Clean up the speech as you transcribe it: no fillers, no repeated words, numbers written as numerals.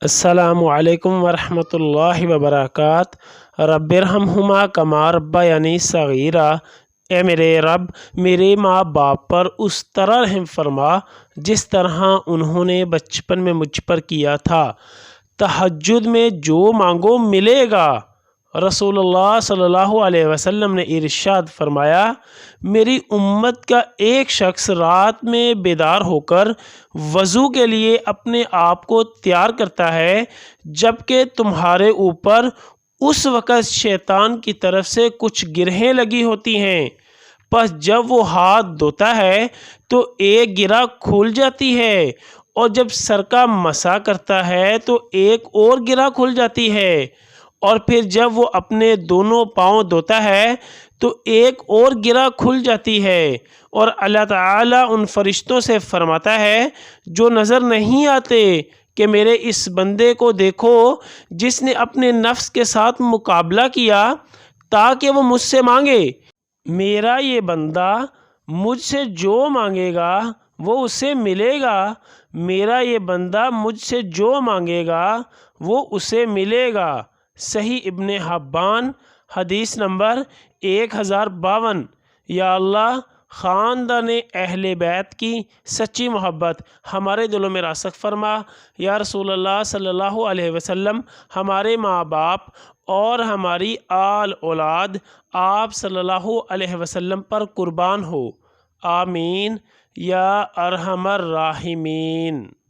السلام علیکم ورحمۃ اللہ وبرکاتہ۔ رب ارحمہما کما ربیانی صغیرا۔ اے میرے رب، میرے ماں باپ پر اس طرح رحم فرما جس طرح انہوں نے بچپن میں مجھ پر کیا تھا۔ تہجد میں جو مانگو ملے گا۔ رسول اللہ صلی اللہ علیہ وسلم نے ارشاد فرمایا، میری امت کا ایک شخص رات میں بیدار ہو کر وضو کے لیے اپنے آپ کو تیار کرتا ہے، جبکہ تمہارے اوپر اس وقت شیطان کی طرف سے کچھ گرہیں لگی ہوتی ہیں۔ پس جب وہ ہاتھ دھوتا ہے تو ایک گرہ کھل جاتی ہے، اور جب سر کا مسح کرتا ہے تو ایک اور گرہ کھل جاتی ہے، اور پھر جب وہ اپنے دونوں پاؤں دھوتا ہے تو ایک اور گرہ کھل جاتی ہے، اور اللہ تعالیٰ ان فرشتوں سے فرماتا ہے جو نظر نہیں آتے کہ میرے اس بندے کو دیکھو جس نے اپنے نفس کے ساتھ مقابلہ کیا تاکہ وہ مجھ سے مانگے۔ میرا یہ بندہ مجھ سے جو مانگے گا وہ اسے ملے گا، میرا یہ بندہ مجھ سے جو مانگے گا وہ اسے ملے گا۔ صحیح ابن حبان، حدیث نمبر 1052۔ یا اللہ، خاندان اہل بیت کی سچی محبت ہمارے دلوں میں راسخ فرما۔ یا رسول اللہ صلی اللہ علیہ وسلم، ہمارے ماں باپ اور ہماری آل اولاد آپ صلی اللہ علیہ وسلم پر قربان ہو۔ آمین یا ارحم الراحمین۔